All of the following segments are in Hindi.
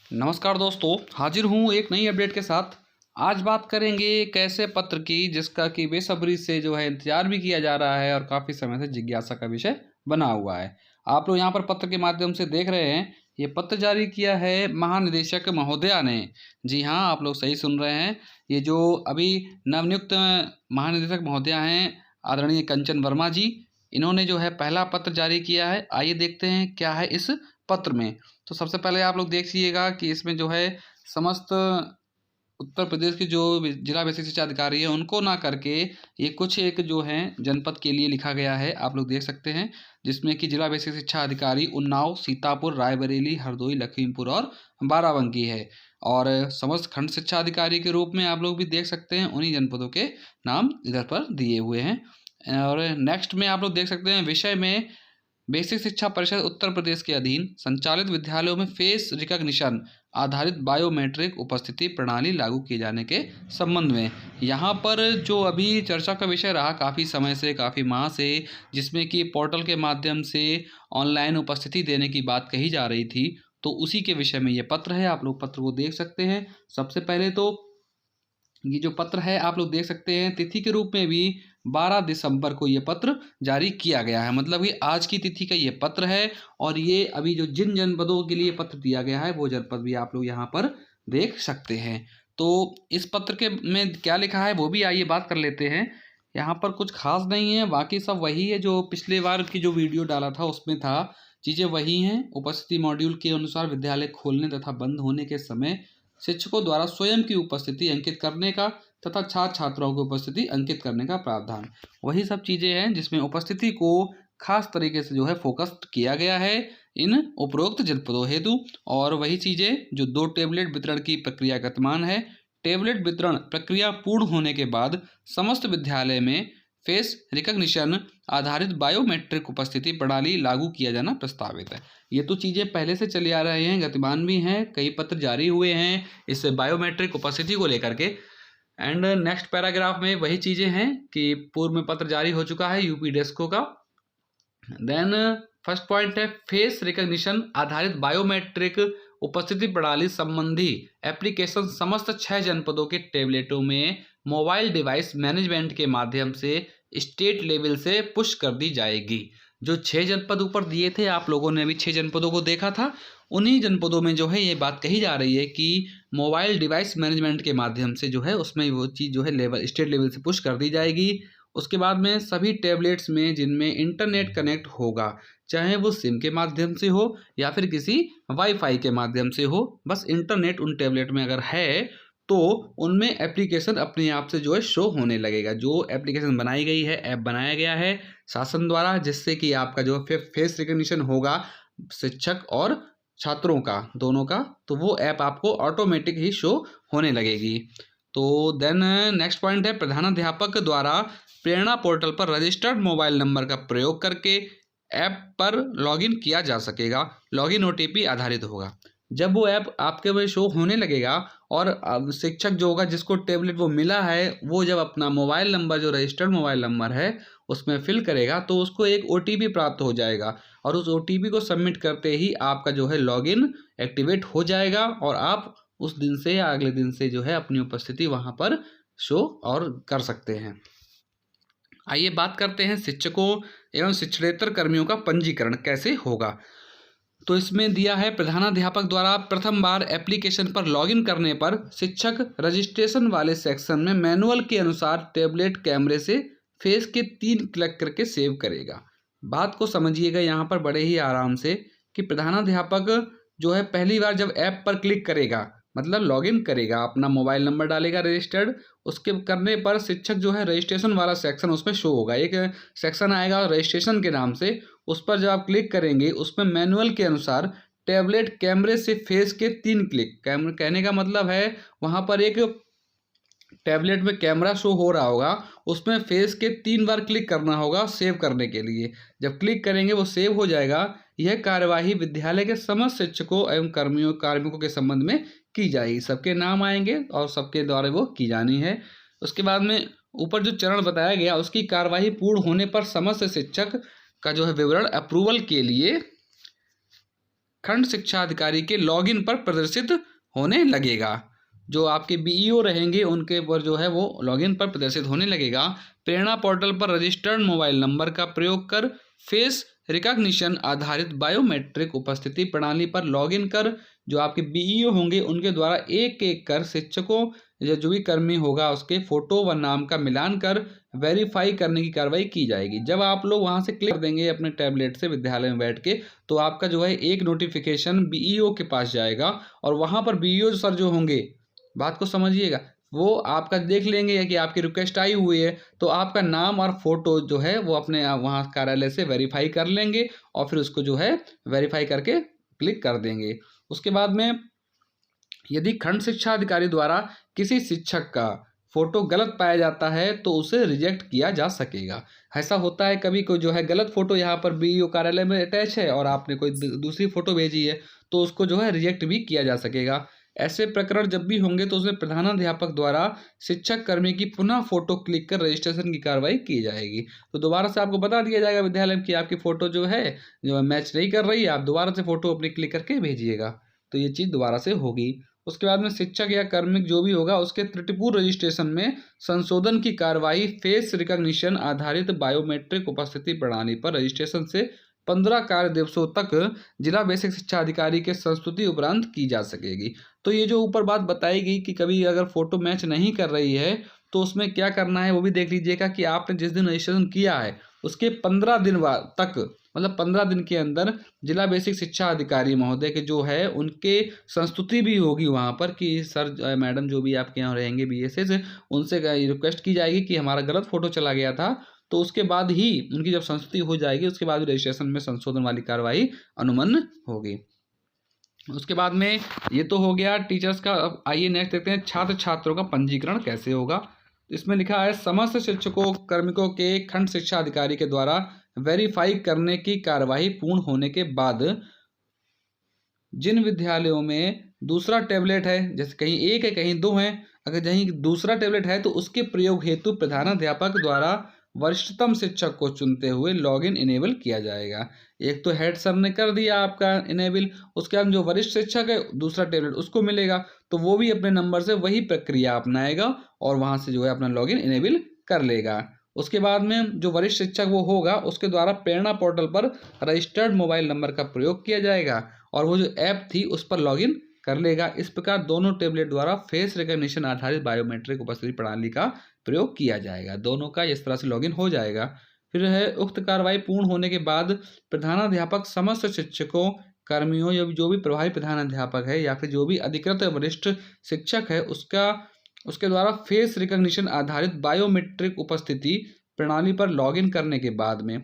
नमस्कार दोस्तों, हाजिर हूँ एक नई अपडेट के साथ। आज बात करेंगे एक ऐसे पत्र की जिसका कि बेसब्री से जो है इंतजार भी किया जा रहा है और काफ़ी समय से जिज्ञासा का विषय बना हुआ है। आप लोग यहाँ पर पत्र के माध्यम से देख रहे हैं, ये पत्र जारी किया है महानिदेशक महोदया ने। जी हाँ, आप लोग सही सुन रहे हैं। ये जो अभी नवनियुक्त महानिदेशक महोदया हैं, आदरणीय कंचन वर्मा जी, इन्होंने जो है पहला पत्र जारी किया है। आइए देखते हैं क्या है इस पत्र में। तो सबसे पहले आप लोग देखिएगा कि इसमें जो है समस्त उत्तर प्रदेश के जो जिला बेसिक शिक्षा अधिकारी हैं उनको ना करके ये कुछ एक जो है जनपद के लिए लिखा गया है। आप लोग देख सकते हैं जिसमें कि जिला बेसिक शिक्षा अधिकारी उन्नाव, सीतापुर, रायबरेली, हरदोई, लखीमपुर और बाराबंकी है। और समस्त खंड शिक्षा अधिकारी के रूप में आप लोग भी देख सकते हैं उन्हीं जनपदों के नाम इधर पर दिए हुए हैं। और नेक्स्ट में आप लोग देख सकते हैं विषय में बेसिक शिक्षा परिषद उत्तर प्रदेश के अधीन संचालित विद्यालयों में फेस रिकॉग्निशन आधारित बायोमेट्रिक उपस्थिति प्रणाली लागू किए जाने के संबंध में। यहाँ पर जो अभी चर्चा का विषय रहा काफ़ी समय से, काफ़ी माह से, जिसमें कि पोर्टल के माध्यम से ऑनलाइन उपस्थिति देने की बात कही जा रही थी, तो उसी के विषय में ये पत्र है। आप लोग पत्र को देख सकते हैं। सबसे पहले तो ये जो पत्र है आप लोग देख सकते हैं, तिथि के रूप में भी 12 दिसंबर को ये पत्र जारी किया गया है। मतलब कि आज की तिथि का ये पत्र है। और ये अभी जो जिन जनपदों के लिए पत्र दिया गया है वो जनपद भी आप लोग यहाँ पर देख सकते हैं। तो इस पत्र के में क्या लिखा है वो भी आइए बात कर लेते हैं। यहाँ पर कुछ खास नहीं है, बाकी सब वही है जो पिछले बार की जो वीडियो डाला था उसमें था। चीज़ें वही हैं। उपस्थिति मॉड्यूल के अनुसार विद्यालय खोलने तथा बंद होने के समय शिक्षकों द्वारा स्वयं की उपस्थिति अंकित करने का तथा छात्र छात्राओं की उपस्थिति अंकित करने का प्रावधान, वही सब चीज़ें हैं जिसमें उपस्थिति को खास तरीके से जो है फोकस किया गया है इन उपरोक्त जनपदों हेतु। और वही चीज़ें जो 2 टेबलेट वितरण की प्रक्रिया गतिमान है। टेबलेट वितरण प्रक्रिया पूर्ण होने के बाद समस्त विद्यालय में फेस रिकॉग्निशन आधारित बायोमेट्रिक उपस्थिति प्रणाली लागू किया जाना प्रस्तावित है। ये तो चीज़ें पहले से चले आ रहे हैं, गतिमान भी हैं, कई पत्र जारी हुए हैं इस बायोमेट्रिक उपस्थिति को लेकर के। एंड नेक्स्ट पैराग्राफ में वही चीज़ें हैं कि पूर्व में पत्र जारी हो चुका है यूपी डेस्को का। देन फर्स्ट पॉइंट है फेस रिकॉग्निशन आधारित बायोमेट्रिक उपस्थिति प्रणाली संबंधी एप्लीकेशन समस्त 6 जनपदों के टेबलेटों में मोबाइल डिवाइस मैनेजमेंट के माध्यम से स्टेट लेवल से पुश कर दी जाएगी। जो 6 जनपद ऊपर दिए थे आप लोगों ने अभी 6 जनपदों को देखा था, उन्हीं जनपदों में जो है ये बात कही जा रही है कि मोबाइल डिवाइस मैनेजमेंट के माध्यम से जो है उसमें वो चीज़ जो है लेवल स्टेट लेवल से पुश कर दी जाएगी। उसके बाद में सभी टैबलेट्स में जिनमें इंटरनेट कनेक्ट होगा, चाहे वो सिम के माध्यम से हो या फिर किसी वाईफाई के माध्यम से हो, बस इंटरनेट उन टैबलेट में अगर है तो उनमें एप्लीकेशन अपने आप से जो है शो होने लगेगा। जो एप्लीकेशन बनाई गई है, ऐप बनाया गया है शासन द्वारा, जिससे कि आपका जो फेस रिकग्निशन होगा शिक्षक और छात्रों का दोनों का, तो वो ऐप आपको ऑटोमेटिक ही शो होने लगेगी। तो देन नेक्स्ट पॉइंट है प्रधानाध्यापक द्वारा प्रेरणा पोर्टल पर रजिस्टर्ड मोबाइल नंबर का प्रयोग करके ऐप पर लॉगिन किया जा सकेगा। लॉगिन ओटीपी आधारित होगा। जब वो ऐप आपके में शो होने लगेगा और अब शिक्षक जो होगा जिसको टैबलेट वो मिला है, वो जब अपना मोबाइल नंबर जो रजिस्टर्ड मोबाइल नंबर है उसमें फिल करेगा तो उसको एक ओटीपी प्राप्त हो जाएगा। और उस ओटीपी को सबमिट करते ही आपका जो है लॉगिन एक्टिवेट हो जाएगा और आप उस दिन से या अगले दिन से जो है अपनी उपस्थिति वहाँ पर शो और कर सकते हैं। आइए बात करते हैं शिक्षकों एवं शिक्षणेतर कर्मियों का पंजीकरण कैसे होगा। तो इसमें दिया है प्रधानाध्यापक द्वारा प्रथम बार एप्लीकेशन पर लॉगिन करने पर शिक्षक रजिस्ट्रेशन वाले सेक्शन में मैनुअल के अनुसार टैबलेट कैमरे से फेस के 3 क्लिक करके सेव करेगा। बात को समझिएगा यहाँ पर बड़े ही आराम से कि प्रधानाध्यापक जो है पहली बार जब ऐप पर क्लिक करेगा, मतलब लॉगिन करेगा, अपना मोबाइल नंबर डालेगा रजिस्टर्ड, उसके करने पर शिक्षक जो है रजिस्ट्रेशन वाला सेक्शन उसमें शो होगा। एक सेक्शन आएगा रजिस्ट्रेशन के नाम से, उस पर जब आप क्लिक करेंगे उसमें मैनुअल के अनुसार टैबलेट कैमरे से फेस के 3 क्लिक, कैमरे कहने का मतलब है वहाँ पर एक टैबलेट में कैमरा शो हो रहा होगा, उसमें फेस के 3 बार क्लिक करना होगा सेव करने के लिए। जब क्लिक करेंगे वो सेव हो जाएगा। यह कार्यवाही विद्यालय के समस्त शिक्षकों एवं कार्मिकों के संबंध में की जाएगी। सबके नाम आएंगे और सबके द्वारा वो की जानी है। उसके बाद में ऊपर जो चरण बताया गया उसकी कार्यवाही पूर्ण होने पर समस्त शिक्षक का जो है विवरण अप्रूवल के लिए खंड शिक्षा अधिकारी के लॉगिन पर प्रदर्शित होने लगेगा। जो आपके बीईओ रहेंगे उनके पर जो है वो लॉगिन पर प्रदर्शित होने लगेगा। प्रेरणा पोर्टल पर रजिस्टर्ड मोबाइल नंबर का प्रयोग कर फेस रिकॉग्निशन आधारित बायोमेट्रिक उपस्थिति प्रणाली पर लॉगिन कर जो आपके बीईओ होंगे उनके द्वारा एक एक कर शिक्षकों या जो भी कर्मी होगा उसके फोटो व नाम का मिलान कर वेरीफाई करने की कार्रवाई की जाएगी। जब आप लोग वहां से क्लिक कर देंगे अपने टैबलेट से विद्यालय में बैठ के, तो आपका जो है एक नोटिफिकेशन बीईओ के पास जाएगा और वहां पर बीईओ सर जो होंगे, बात को समझिएगा, वो आपका देख लेंगे कि आपकी रिक्वेस्ट आई हुई है, तो आपका नाम और फोटो जो है वो अपने वहाँ कार्यालय से वेरीफाई कर लेंगे और फिर उसको जो है वेरीफाई करके क्लिक कर देंगे। उसके बाद में यदि खंड शिक्षा अधिकारी द्वारा किसी शिक्षक का फोटो गलत पाया जाता है तो उसे रिजेक्ट किया जा सकेगा। ऐसा होता है कभी कोई जो है गलत फोटो यहाँ पर बीईओ कार्यालय में अटैच है और आपने कोई दूसरी फोटो भेजी है तो उसको जो है रिजेक्ट भी किया जा सकेगा। ऐसे प्रकरण जब भी होंगे तो उसमें प्रधानाध्यापक द्वारा शिक्षक कर्मी की पुनः फोटो क्लिक कर रजिस्ट्रेशन की कार्रवाई की जाएगी। तो दोबारा से आपको बता दिया जाएगा विद्यालय की आपकी फोटो जो है जो मैच नहीं कर रही है, आप दोबारा से फोटो अपनी क्लिक करके भेजिएगा, तो ये चीज़ दोबारा से होगी। उसके बाद में शिक्षक या कार्मिक जो भी होगा उसके त्रुटिपूर्ण रजिस्ट्रेशन में संशोधन की कार्रवाई फेस रिकॉग्निशन आधारित बायोमेट्रिक उपस्थिति प्रणाली पर रजिस्ट्रेशन से 15 कार्य दिवसों तक जिला बेसिक शिक्षा अधिकारी के संस्तुति उपरांत की जा सकेगी। तो ये जो ऊपर बात बताई गई कि कभी अगर फोटो मैच नहीं कर रही है तो उसमें क्या करना है वो भी देख लीजिएगा कि आपने जिस दिन रजिस्ट्रेशन किया है उसके 15 दिन तक, मतलब 15 दिन के अंदर जिला बेसिक शिक्षा अधिकारी महोदय के जो है उनके संस्तुति भी होगी वहाँ पर कि सर मैडम जो भी आपके यहाँ रहेंगे बीएसएस, उनसे रिक्वेस्ट की जाएगी कि हमारा गलत फोटो चला गया था, तो उसके बाद ही उनकी जब संस्तुति हो जाएगी उसके बाद रजिस्ट्रेशन में संशोधन वाली कार्रवाई अनुमन्य होगी। उसके बाद में ये तो हो गया टीचर्स का। अब आइए नेक्स्ट देखते हैं छात्र छात्रों का पंजीकरण कैसे होगा। इसमें लिखा है समस्त शिक्षकों कार्मिकों के खंड शिक्षा अधिकारी के द्वारा वेरीफाई करने की कार्यवाही पूर्ण होने के बाद जिन विद्यालयों में दूसरा टैबलेट है, जैसे कहीं एक है कहीं दो है, अगर कहीं दूसरा टैबलेट है तो उसके प्रयोग हेतु प्रधानाध्यापक द्वारा वरिष्ठतम शिक्षक को चुनते हुए लॉगिन इनेबल किया जाएगा। एक तो हेड सर ने कर दिया आपका इनेबल, उसके बाद जो वरिष्ठ शिक्षक है दूसरा टैबलेट उसको मिलेगा तो वो भी अपने नंबर से वही प्रक्रिया अपनाएगा और वहाँ से जो है अपना लॉगिन इनेबल कर लेगा। उसके बाद में जो वरिष्ठ शिक्षक वो होगा उसके द्वारा प्रेरणा पोर्टल पर रजिस्टर्ड मोबाइल नंबर का प्रयोग किया जाएगा और वो जो ऐप थी उस पर लॉगिन कर लेगा। इस प्रकार दोनों टैबलेट द्वारा फेस रिकॉग्निशन आधारित बायोमेट्रिक उपस्थिति प्रणाली का प्रयोग किया जाएगा। दोनों का इस तरह से लॉगिन हो जाएगा। फिर है उक्त कार्रवाई पूर्ण होने के बाद प्रधानाध्यापक समस्त शिक्षकों कर्मियों या जो भी प्रभारी प्रधानाध्यापक है या फिर जो भी अधिकृत वरिष्ठ शिक्षक है उसके द्वारा फेस रिकॉग्निशन आधारित बायोमेट्रिक उपस्थिति प्रणाली पर लॉगिन करने के बाद में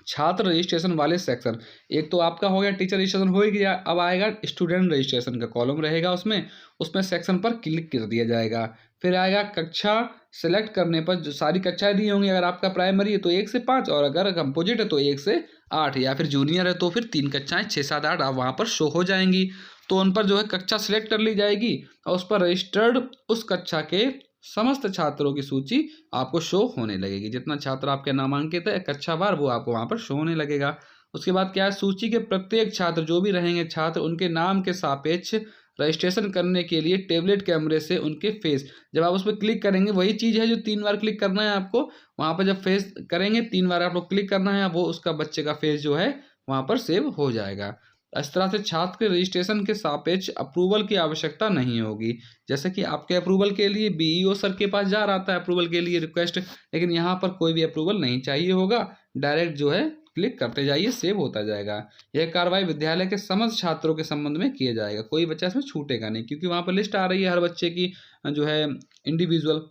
छात्र रजिस्ट्रेशन वाले सेक्शन, एक तो आपका हो गया टीचर रजिस्ट्रेशन हो गया, अब आएगा स्टूडेंट रजिस्ट्रेशन का कॉलम रहेगा, उसमें सेक्शन पर क्लिक कर दिया जाएगा। फिर आएगा कक्षा सेलेक्ट करने पर जो सारी कक्षाएं दी होंगी, अगर आपका प्राइमरी है तो 1 से 5 और अगर कंपोजिट है तो 1 से 8 या फिर जूनियर है तो फिर 3 कक्षाएं 6, 7, 8 आप वहाँ पर शो हो जाएंगी। तो उन पर जो है कक्षा सेलेक्ट कर ली जाएगी और उस पर रजिस्टर्ड उस कक्षा के समस्त छात्रों की सूची आपको शो होने लगेगी। जितना छात्र आपके नामांकित है कक्षावार वो आपको वहाँ पर शो होने लगेगा। उसके बाद क्या है, सूची के प्रत्येक छात्र जो भी रहेंगे छात्र उनके नाम के सापेक्ष रजिस्ट्रेशन करने के लिए टैबलेट कैमरे से उनके फेस, जब आप उस पर क्लिक करेंगे वही चीज़ है जो 3 बार क्लिक करना है आपको, वहाँ पर जब फेस करेंगे 3 बार आप लोग क्लिक करना है, वो उसका बच्चे का फेस जो है वहाँ पर सेव हो जाएगा। इस तरह से छात्र के रजिस्ट्रेशन के सापेक्ष अप्रूवल की आवश्यकता नहीं होगी। जैसे कि आपके अप्रूवल के लिए बीईओ सर के पास जा रहा था अप्रूवल के लिए रिक्वेस्ट, लेकिन यहाँ पर कोई भी अप्रूवल नहीं चाहिए होगा, डायरेक्ट जो है क्लिक करते जाइए सेव होता जाएगा। यह कार्रवाई विद्यालय के समस्त छात्रों के संबंध में किया जाएगा, कोई बच्चा इसमें छूटेगा नहीं क्योंकि वहाँ पर लिस्ट आ रही है हर बच्चे की जो है इंडिविजुअल।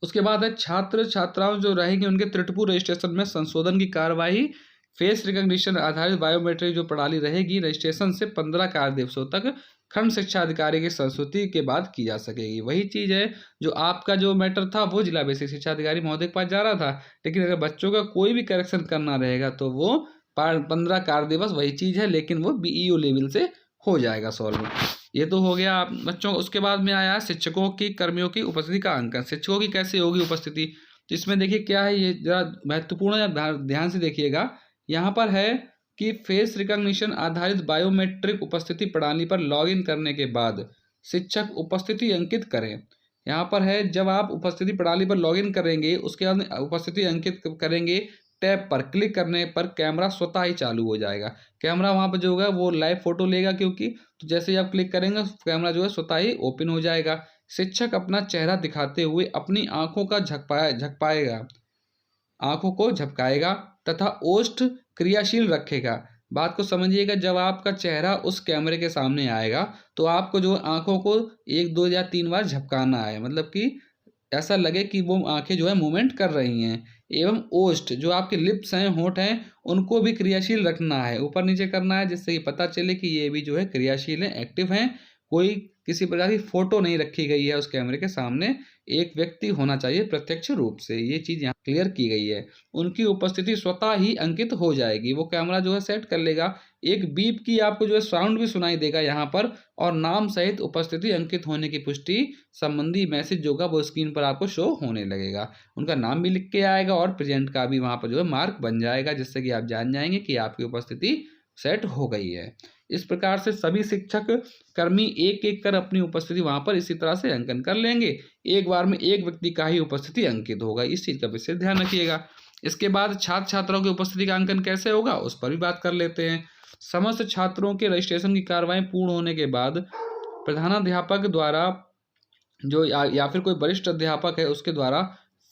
उसके बाद है छात्र छात्राओं जो रहेंगे उनके त्रुटिपूर्ण रजिस्ट्रेशन में संशोधन की कार्रवाई फेस रिकॉग्निशन आधारित बायोमेट्रिक जो प्रणाली रहेगी रजिस्ट्रेशन से 15 कार्य दिवसों तक खंड शिक्षा अधिकारी की संस्तुति के बाद की जा सकेगी। वही चीज़ है जो आपका जो मैटर था वो जिला बेसिक शिक्षा अधिकारी महोदय के पास जा रहा था, लेकिन अगर बच्चों का कोई भी करेक्शन करना रहेगा तो वो 15 कार्य दिवस वही चीज़ है, लेकिन वो बीईओ लेवल से हो जाएगा सॉल्व। ये तो हो गया बच्चों। उसके बाद में आया शिक्षकों की कर्मियों की उपस्थिति का अंकन। शिक्षकों की कैसे होगी उपस्थिति, तो इसमें देखिए क्या है, ये जरा महत्वपूर्ण है, ध्यान से देखिएगा। यहाँ पर है कि फेस रिकॉग्निशन आधारित बायोमेट्रिक उपस्थिति प्रणाली पर लॉगिन करने के बाद शिक्षक उपस्थिति अंकित करें। यहाँ पर है, जब आप उपस्थिति प्रणाली पर लॉगिन करेंगे उसके बाद उपस्थिति अंकित करेंगे, टैब पर क्लिक करने पर कैमरा स्वतः ही चालू हो जाएगा। कैमरा वहाँ पर जो होगा वो लाइव फोटो लेगा, क्योंकि तो जैसे ही आप क्लिक करेंगे कैमरा जो है स्वतः ही ओपन हो जाएगा। शिक्षक अपना चेहरा दिखाते हुए अपनी आंखों को झपकाएगा तथा ओष्ठ क्रियाशील रखेगा। बात को समझिएगा, जब आपका चेहरा उस कैमरे के सामने आएगा तो आपको जो आंखों को 1, 2 या 3 बार झपकाना है, मतलब कि ऐसा लगे कि वो आंखें जो है मूवमेंट कर रही हैं। एवं ओष्ठ, जो आपके लिप्स हैं, होंठ हैं, उनको भी क्रियाशील रखना है, ऊपर नीचे करना है, जिससे कि पता चले कि ये भी जो है क्रियाशील हैं, एक्टिव हैं। कोई किसी प्रकार की फोटो नहीं रखी गई है उस कैमरे के सामने, एक व्यक्ति होना चाहिए प्रत्यक्ष रूप से, ये चीज़ यहाँ क्लियर की गई है। उनकी उपस्थिति स्वतः ही अंकित हो जाएगी, वो कैमरा जो है सेट कर लेगा। एक बीप की आपको जो है साउंड भी सुनाई देगा यहाँ पर, और नाम सहित उपस्थिति अंकित होने की पुष्टि संबंधी मैसेज जो होगा वो स्क्रीन पर आपको शो होने लगेगा। उनका नाम भी लिख के आएगा और प्रेजेंट का भी वहाँ पर जो है मार्क बन जाएगा, जिससे कि आप जान जाएंगे कि आपकी उपस्थिति सेट हो गई है। इस प्रकार से सभी शिक्षक कर्मी एक एक कर अपनी उपस्थिति वहां पर इसी तरह से अंकन कर लेंगे। एक बार में एक व्यक्ति का ही उपस्थिति अंकित होगा, इस चीज का विशेष ध्यान रखिएगा। इसके बाद छात्र छात्राओं की उपस्थिति का अंकन कैसे होगा उस पर भी बात कर लेते हैं। समस्त छात्रों के रजिस्ट्रेशन की कार्रवाई पूर्ण होने के बाद प्रधानाध्यापक द्वारा जो या फिर कोई वरिष्ठ अध्यापक है उसके द्वारा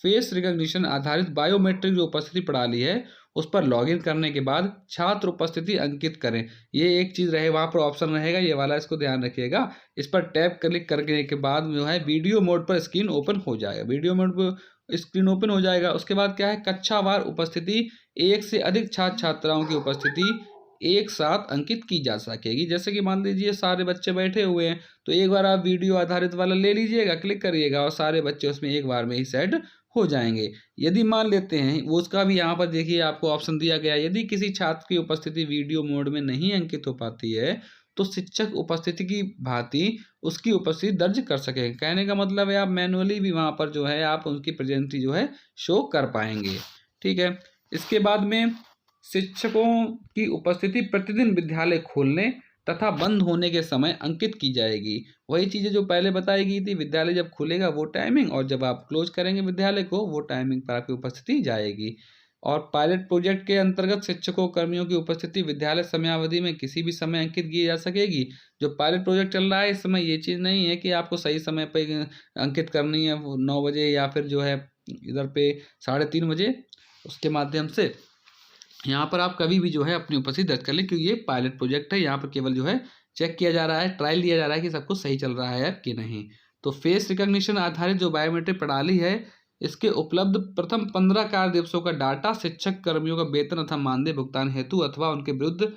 फेस रिकॉग्निशन आधारित बायोमेट्रिक जो उपस्थिति प्रणाली है उस पर लॉगिन करने के बाद छात्र उपस्थिति अंकित करें। ये एक चीज़ रहे, वहाँ पर ऑप्शन रहेगा ये वाला, इसको ध्यान रखिएगा। इस पर टैप क्लिक करने के बाद जो है वीडियो मोड पर स्क्रीन ओपन हो जाएगा, वीडियो मोड पर स्क्रीन ओपन हो जाएगा। उसके बाद क्या है, कक्षावार उपस्थिति, एक से अधिक छात्र छात्राओं की उपस्थिति एक साथ अंकित की जा सकेगी। जैसे कि मान लीजिए सारे बच्चे बैठे हुए हैं तो एक बार आप वीडियो आधारित वाला ले लीजिएगा, क्लिक करिएगा और सारे बच्चे उसमें एक बार में ही सेट हो जाएंगे। यदि मान लेते हैं, वो उसका भी यहाँ पर देखिए आपको ऑप्शन दिया गया है, यदि किसी छात्र की उपस्थिति वीडियो मोड में नहीं अंकित हो पाती है तो शिक्षक उपस्थिति की भांति उसकी उपस्थिति दर्ज कर सकेंगे। कहने का मतलब है आप मैनुअली भी वहाँ पर जो है आप उनकी प्रेजेंटी जो है शो कर पाएंगे। ठीक है। इसके बाद में शिक्षकों की उपस्थिति प्रतिदिन विद्यालय खोलने तथा बंद होने के समय अंकित की जाएगी। वही चीज़ें जो पहले बताई गई थी, विद्यालय जब खुलेगा वो टाइमिंग, और जब आप क्लोज करेंगे विद्यालय को वो टाइमिंग पर आपकी उपस्थिति जाएगी। और पायलट प्रोजेक्ट के अंतर्गत शिक्षकों कर्मियों की उपस्थिति विद्यालय समयावधि में किसी भी समय अंकित की जा सकेगी। जो पायलट प्रोजेक्ट चल रहा है इस समय ये चीज़ नहीं है कि आपको सही समय पर अंकित करनी है 9 बजे या फिर जो है इधर पे 3:30 बजे, उसके माध्यम से यहाँ पर आप कभी भी जो है अपनी उपस्थिति दर्ज कर लें, क्योंकि ये पायलट प्रोजेक्ट है। यहाँ पर केवल जो है चेक किया जा रहा है, ट्रायल लिया जा रहा है कि सब कुछ सही चल रहा है कि नहीं। तो फेस रिकॉग्निशन आधारित जो बायोमेट्रिक प्रणाली है इसके उपलब्ध प्रथम 15 कार्य दिवसों का डाटा शिक्षक कर्मियों का वेतन अथवा मानदेय भुगतान हेतु अथवा उनके विरुद्ध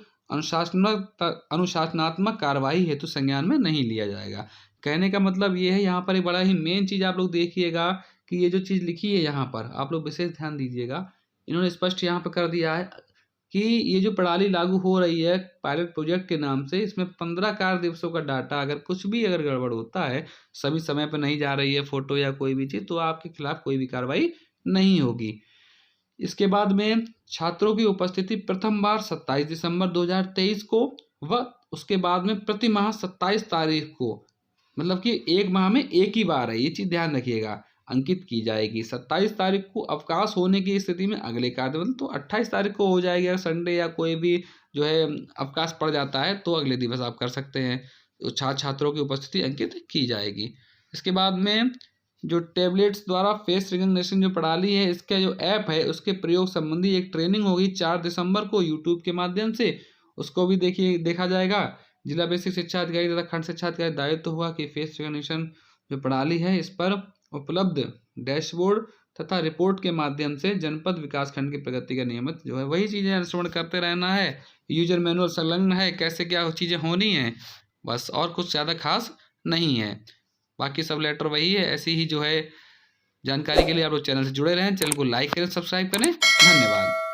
अनुशासनात्मक कार्रवाई हेतु संज्ञान में नहीं लिया जाएगा। कहने का मतलब ये है, यहाँ पर एक बड़ा ही मेन चीज़ आप लोग देखिएगा कि ये जो चीज़ लिखी है यहाँ पर आप लोग विशेष ध्यान दीजिएगा। इन्होंने स्पष्ट यहाँ पर कर दिया है कि ये जो प्रणाली लागू हो रही है पायलट प्रोजेक्ट के नाम से, इसमें 15 कार्य दिवसों का डाटा अगर कुछ भी अगर गड़बड़ होता है, सभी समय पर नहीं जा रही है फोटो या कोई भी चीज़, तो आपके खिलाफ कोई भी कार्रवाई नहीं होगी। इसके बाद में छात्रों की उपस्थिति प्रथम बार 27 दिसंबर 2023 को व उसके बाद में प्रति माह 27 तारीख को, मतलब कि एक माह में एक ही बार है, ये चीज़ ध्यान रखिएगा, अंकित की जाएगी। 27 तारीख को अवकाश होने की स्थिति में अगले कार्य दिवस तो 28 तारीख को हो जाएगी। अगर संडे या कोई भी जो है अवकाश पड़ जाता है तो अगले दिवस आप कर सकते हैं। तो छात्रों की उपस्थिति अंकित की जाएगी। इसके बाद में जो टैबलेट्स द्वारा फेस रिकग्निशन जो प्रणाली है, इसका जो ऐप है उसके प्रयोग संबंधी एक ट्रेनिंग होगी 4 दिसंबर को यूट्यूब के माध्यम से, उसको भी देखा जाएगा। जिला बेसिक शिक्षा अधिकारी तथा खंड शिक्षा अधिकारी दायित्व हुआ कि फेस रिकग्निशन जो प्रणाली है इस पर उपलब्ध डैशबोर्ड तथा रिपोर्ट के माध्यम से जनपद विकास खंड की प्रगति का नियमित जो है वही चीज़ें अनुसरण करते रहना है। यूजर मैनुअल संलग्न है, कैसे क्या चीज़ें होनी हैं, बस और कुछ ज़्यादा खास नहीं है। बाकी सब लेटर वही है। ऐसी ही जो है जानकारी के लिए आप लोग चैनल से जुड़े रहें, चैनल को लाइक करें, सब्सक्राइब करें। धन्यवाद।